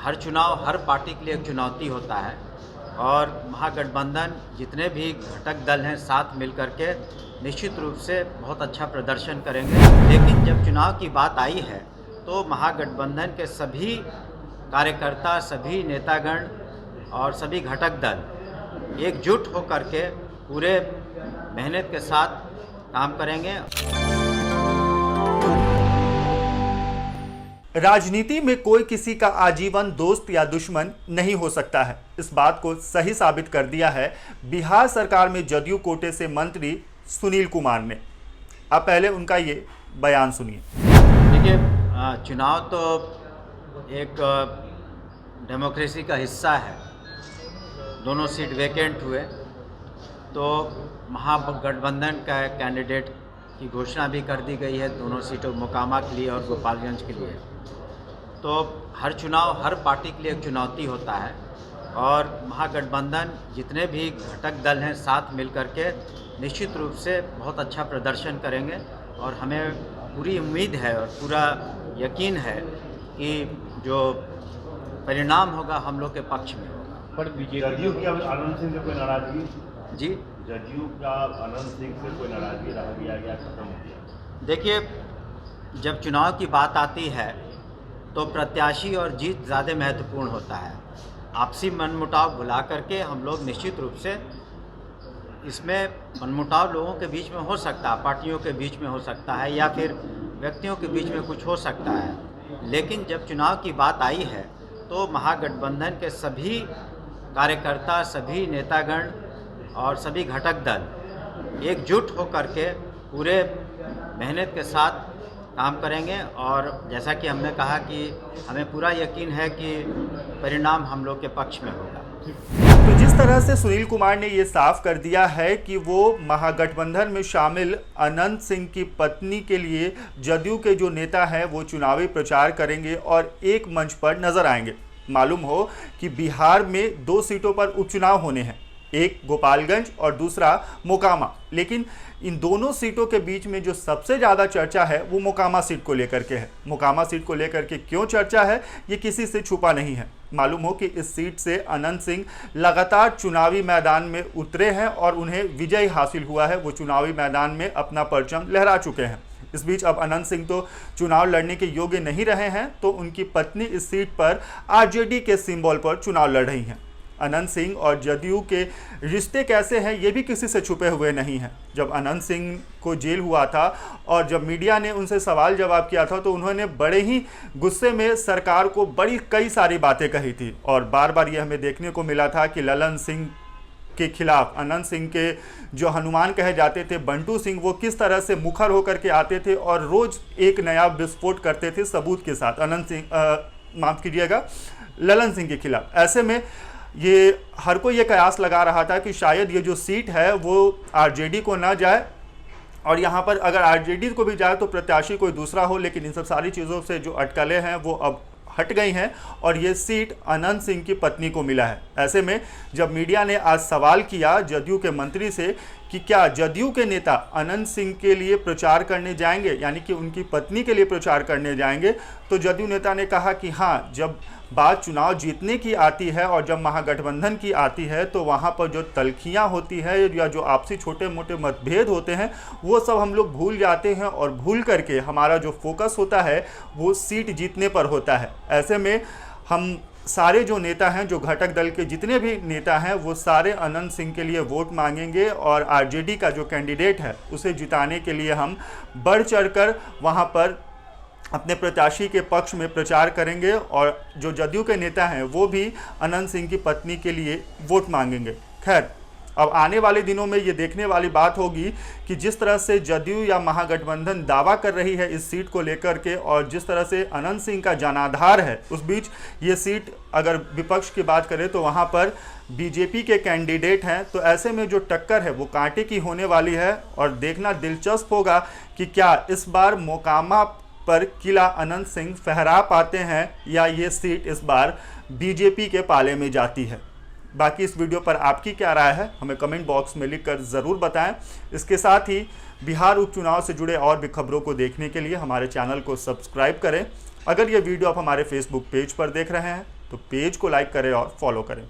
हर चुनाव हर पार्टी के लिए एक चुनौती होता है और महागठबंधन जितने भी घटक दल हैं साथ मिल कर के निश्चित रूप से बहुत अच्छा प्रदर्शन करेंगे। लेकिन जब चुनाव की बात आई है तो महागठबंधन के सभी कार्यकर्ता, सभी नेतागण और सभी घटक दल एकजुट होकर के पूरे मेहनत के साथ काम करेंगे। राजनीति में कोई किसी का आजीवन दोस्त या दुश्मन नहीं हो सकता है। इस बात को सही साबित कर दिया है बिहार सरकार में जदयू कोटे से मंत्री सुनील कुमार ने। अब पहले उनका ये बयान सुनिए। देखिए, चुनाव तो एक डेमोक्रेसी का हिस्सा है। दोनों सीट वैकेंट हुए तो महागठबंधन का कैंडिडेट की घोषणा भी कर दी गई है दोनों सीटों, मोकामा के लिए और गोपालगंज के लिए। तो हर चुनाव हर पार्टी के लिए एक चुनौती होता है और महागठबंधन जितने भी घटक दल हैं साथ मिल कर के निश्चित रूप से बहुत अच्छा प्रदर्शन करेंगे और हमें पूरी उम्मीद है और पूरा यकीन है कि जो परिणाम होगा हम लोग के पक्ष में होगा। पर जदयू की आनंद सिंह से कोई नाराजगी? जी, जदयू का आनंद सिंह से कोई नाराजगी रह गया या खत्म हो गया? देखिए, जब चुनाव की बात आती है तो प्रत्याशी और जीत ज़्यादा महत्वपूर्ण होता है। आपसी मनमुटाव भुला करके हम लोग निश्चित रूप से इसमें मनमुटाव लोगों के बीच में हो सकता है, पार्टियों के बीच में हो सकता है या फिर व्यक्तियों के बीच में कुछ हो सकता है। लेकिन जब चुनाव की बात आई है तो महागठबंधन के सभी कार्यकर्ता, सभी नेतागण और सभी घटक दल एकजुट होकर के पूरे मेहनत के साथ काम करेंगे और जैसा कि हमने कहा कि हमें पूरा यकीन है कि परिणाम हम लोग के पक्ष में होगा। तो जिस तरह से सुनील कुमार ने ये साफ कर दिया है कि वो महागठबंधन में शामिल अनंत सिंह की पत्नी के लिए जदयू के जो नेता हैं वो चुनावी प्रचार करेंगे और एक मंच पर नजर आएंगे। मालूम हो कि बिहार में 2 सीटों पर उपचुनाव होने हैं, एक गोपालगंज और दूसरा मोकामा। लेकिन इन दोनों सीटों के बीच में जो सबसे ज़्यादा चर्चा है वो मोकामा सीट को लेकर के है। मोकामा सीट को लेकर के क्यों चर्चा है ये किसी से छुपा नहीं है। मालूम हो कि इस सीट से अनंत सिंह लगातार चुनावी मैदान में उतरे हैं और उन्हें विजय हासिल हुआ है। वो चुनावी मैदान में अपना परचम लहरा चुके हैं। इस बीच अब अनंत सिंह तो चुनाव लड़ने के योग्य नहीं रहे हैं तो उनकी पत्नी इस सीट पर आरजेडी के सिंबल पर चुनाव लड़ रही हैं। अनंत सिंह और जदयू के रिश्ते कैसे हैं ये भी किसी से छुपे हुए नहीं हैं। जब अनंत सिंह को जेल हुआ था और जब मीडिया ने उनसे सवाल जवाब किया था तो उन्होंने बड़े ही गुस्से में सरकार को कई सारी बातें कही थी और बार बार ये हमें देखने को मिला था कि ललन सिंह के खिलाफ अनंत सिंह के जो हनुमान कहे जाते थे बंटू सिंह, वो किस तरह से मुखर होकर के आते थे और रोज एक नया विस्फोट करते थे सबूत के साथ अनंत सिंह माफ कीजिएगा ललन सिंह के खिलाफ। ऐसे में ये हर कोई ये कयास लगा रहा था कि शायद ये जो सीट है वो आरजेडी को ना जाए और यहाँ पर अगर आरजेडी को भी जाए तो प्रत्याशी कोई दूसरा हो। लेकिन इन सब सारी चीज़ों से जो अटकलें हैं वो अब हट गई हैं और ये सीट अनंत सिंह की पत्नी को मिला है। ऐसे में जब मीडिया ने आज सवाल किया जदयू के मंत्री से कि क्या जदयू के नेता अनंत सिंह के लिए प्रचार करने जाएंगे, यानी कि उनकी पत्नी के लिए प्रचार करने जाएंगे, तो जदयू नेता ने कहा कि हाँ, जब बात चुनाव जीतने की आती है और जब महागठबंधन की आती है तो वहाँ पर जो तलखियाँ होती है या जो आपसी छोटे मोटे मतभेद होते हैं वो सब हम लोग भूल जाते हैं और भूल करके हमारा जो फोकस होता है वो सीट जीतने पर होता है। ऐसे में हम सारे जो नेता हैं, जो घटक दल के जितने भी नेता हैं, वो सारे अनंत सिंह के लिए वोट मांगेंगे और आरजेडी का जो कैंडिडेट है उसे जिताने के लिए हम बढ़ चढ़कर वहाँ पर अपने प्रत्याशी के पक्ष में प्रचार करेंगे और जो जदयू के नेता हैं वो भी अनंत सिंह की पत्नी के लिए वोट मांगेंगे। खैर, अब आने वाले दिनों में ये देखने वाली बात होगी कि जिस तरह से जदयू या महागठबंधन दावा कर रही है इस सीट को लेकर के और जिस तरह से अनंत सिंह का जनाधार है, उस बीच ये सीट अगर विपक्ष की बात करें तो वहाँ पर बीजेपी के कैंडिडेट हैं। तो ऐसे में जो टक्कर है वो कांटे की होने वाली है और देखना दिलचस्प होगा कि क्या इस बार मोकामा पर किला अनंत सिंह फहरा पाते हैं या ये सीट इस बार बीजेपी के पाले में जाती है। बाकी इस वीडियो पर आपकी क्या राय है हमें कमेंट बॉक्स में लिखकर ज़रूर बताएं। इसके साथ ही बिहार उपचुनाव से जुड़े और भी खबरों को देखने के लिए हमारे चैनल को सब्सक्राइब करें। अगर ये वीडियो आप हमारे फेसबुक पेज पर देख रहे हैं तो पेज को लाइक करें और फॉलो करें।